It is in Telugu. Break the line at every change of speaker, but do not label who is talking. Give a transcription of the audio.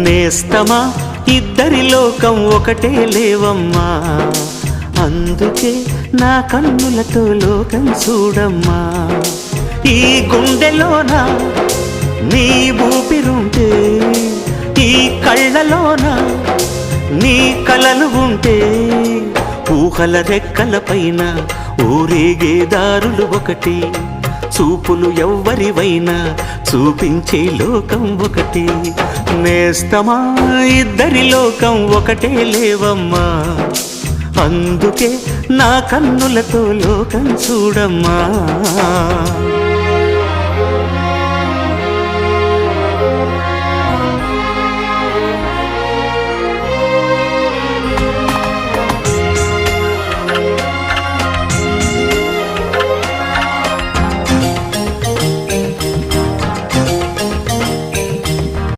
నేస్తమా ఇద్దరి లోకం ఒకటే లేవమ్మా, అందుకే నా కన్నులతో లోకం చూడమ్మా. ఈ గుండెలోన నీ ఊపిరుంటే, ఈ కళ్ళలోన నీ కలలు ఉంటే, ఊహల రెక్కల పైన ఊరేగే దారులు ఒకటి, చూపులు ఎవ్వరివైనా చూపించే లోకం ఒకటి. నేస్తమా ఇద్దరి లోకం ఒకటే లేవమ్మా, అందుకే నా కన్నులతో లోకం చూడమ్మా.